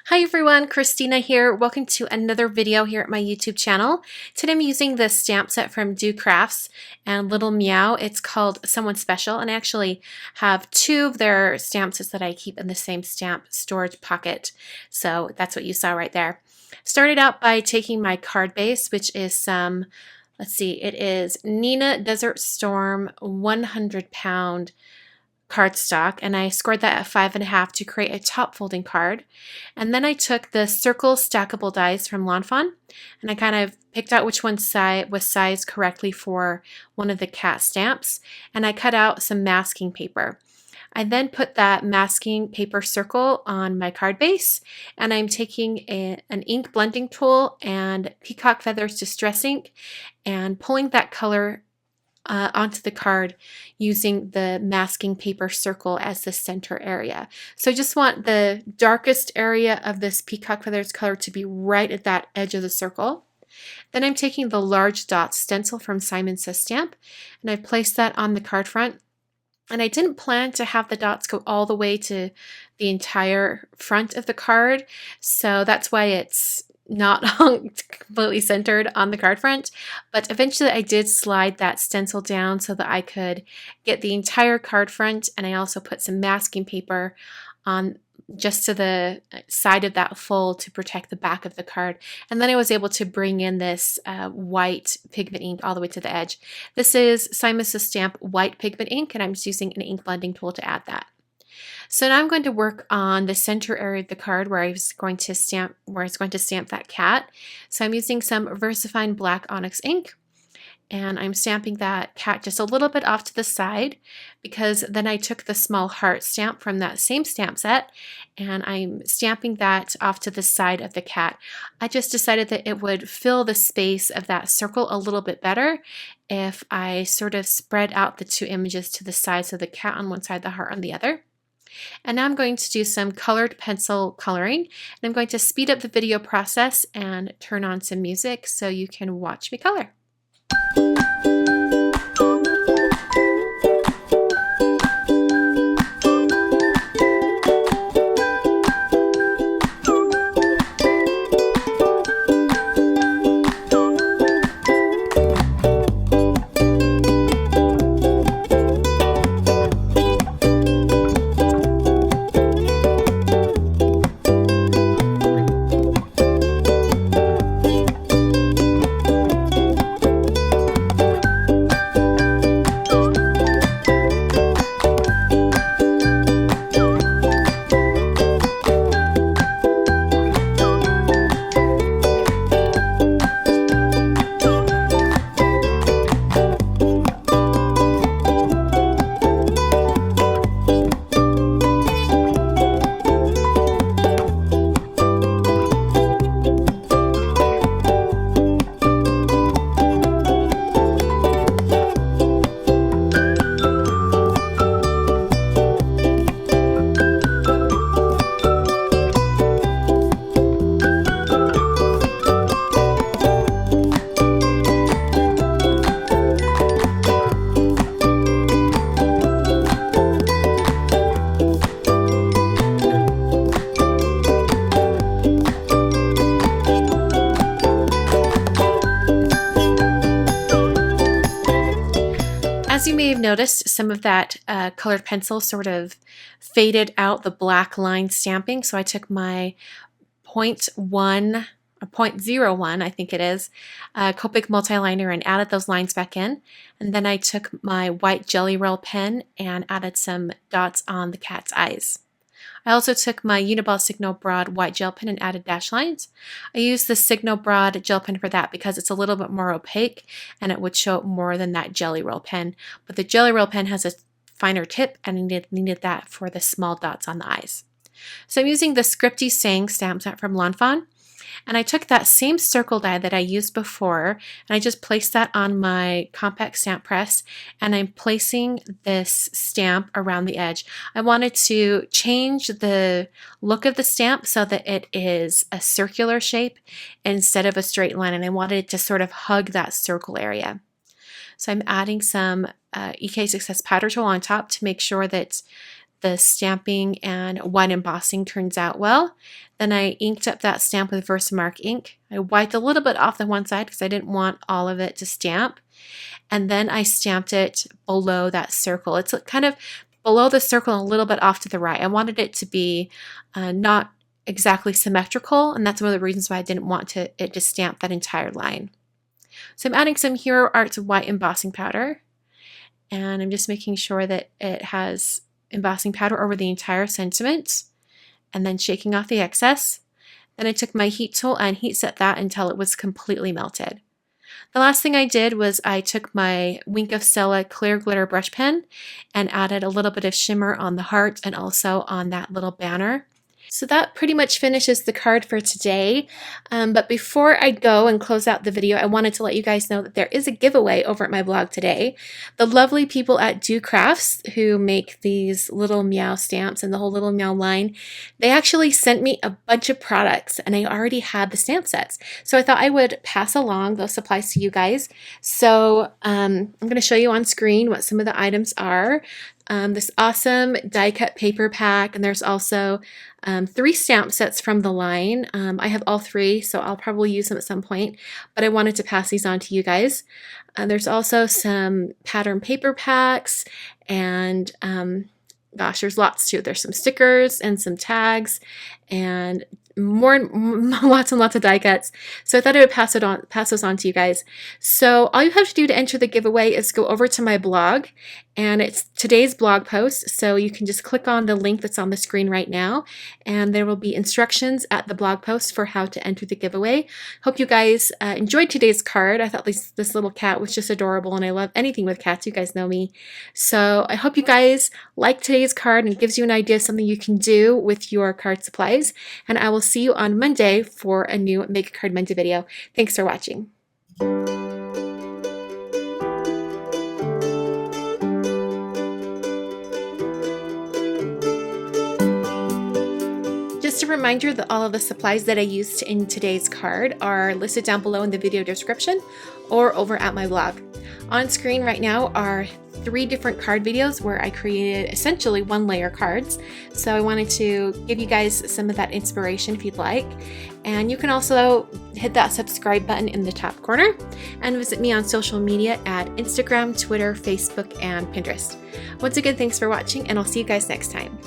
Hi everyone, Kristina here. Welcome to another video here at my YouTube channel. Today I'm using this stamp set from DoCrafts and Little Meow. It's called Someone Special, and I actually have two of their stamp sets that I keep in the same stamp storage pocket. So that's what you saw right there. Started out by taking my card base, which is some, it is Nina Desert Storm 100-pound cardstock, and I scored that at 5.5 to create a top folding card. And then I took the circle stackable dies from Lawn Fawn, and I kind of picked out which one was sized correctly for one of the cat stamps, and I cut out some masking paper. I then put that masking paper circle on my card base, and I'm taking an ink blending tool and Peacock Feathers Distress ink and pulling that color onto the card using the masking paper circle as the center area. So I just want the darkest area of this Peacock Feathers color to be right at that edge of the circle. Then I'm taking the large dot stencil from Simon Says Stamp, and I placed that on the card front. And I didn't plan to have the dots go all the way to the entire front of the card, so that's why it's not completely centered on the card front, but eventually I did slide that stencil down so that I could get the entire card front, and I also put some masking paper on just to the side of that fold to protect the back of the card. And then I was able to bring in this white pigment ink all the way to the edge. This is Simon Says Stamp white pigment ink, and I'm just using an ink blending tool to add that. So now I'm going to work on the center area of the card where I was going to stamp that cat. So I'm using some VersaFine black onyx ink, and I'm stamping that cat just a little bit off to the side, because then I took the small heart stamp from that same stamp set and I'm stamping that off to the side of the cat. I just decided that it would fill the space of that circle a little bit better if I sort of spread out the two images to the sides of the cat on one side, the heart on the other. And now I'm going to do some colored pencil coloring, and I'm going to speed up the video process and turn on some music so you can watch me color. As you may have noticed, some of that colored pencil sort of faded out the black line stamping, so I took my 0.01, I think it is, Copic multiliner and added those lines back in. And then I took my white Jelly Roll pen and added some dots on the cat's eyes. I also took my Uniball Signal Broad white gel pen and added dash lines. I used the Signal Broad gel pen for that because it's a little bit more opaque and it would show up more than that Jelly Roll pen. But the Jelly Roll pen has a finer tip, and I needed that for the small dots on the eyes. So I'm using the Scripty Saying stamp set from Lawn Fawn. And I took that same circle die that I used before, and I just placed that on my compact stamp press, and I'm placing this stamp around the edge. I wanted to change the look of the stamp so that it is a circular shape instead of a straight line, and I wanted it to sort of hug that circle area. So I'm adding some EK Success powder tool on top to make sure that the stamping and white embossing turns out well. Then I inked up that stamp with Versamark ink. I wiped a little bit off the one side because I didn't want all of it to stamp. And then I stamped it below that circle. It's kind of below the circle and a little bit off to the right. I wanted it to be not exactly symmetrical, and that's one of the reasons why I didn't want it to stamp that entire line. So I'm adding some Hero Arts white embossing powder, and I'm just making sure that it has embossing powder over the entire sentiment, and then shaking off the excess. Then I took my heat tool and heat set that until it was completely melted. The last thing I did was I took my Wink of Stella clear glitter brush pen and added a little bit of shimmer on the heart and also on that little banner. So that pretty much finishes the card for today. But before I go and close out the video, I wanted to let you guys know that there is a giveaway over at my blog today. The lovely people at DoCrafts who make these Little Meow stamps and the whole Little Meow line, they actually sent me a bunch of products and I already had the stamp sets. So I thought I would pass along those supplies to you guys. So I'm going to show you on screen what some of the items are. This awesome die cut paper pack, and there's also 3 stamp sets from the line. I have all 3, so I'll probably use them at some point, but I wanted to pass these on to you guys. There's also some pattern paper packs, and gosh, there's lots too. There's some stickers and some tags and lots and lots of die cuts. So I thought I would pass those on to you guys. So all you have to do to enter the giveaway is go over to my blog, and it's today's blog post. So you can just click on the link that's on the screen right now, and there will be instructions at the blog post for how to enter the giveaway. Hope you guys enjoyed today's card. I thought this little cat was just adorable, and I love anything with cats. You guys know me. So I hope you guys like today's card and it gives you an idea of something you can do with your card supplies. And I will see you on Monday for a new Make a Card Monday video. Thanks for watching. Just a reminder that all of the supplies that I used in today's card are listed down below in the video description or over at my blog. On screen right now are 3 different card videos where I created essentially 1-layer cards. So I wanted to give you guys some of that inspiration if you'd like. And you can also hit that subscribe button in the top corner and visit me on social media at Instagram, Twitter, Facebook, and Pinterest. Once again, thanks for watching, and I'll see you guys next time.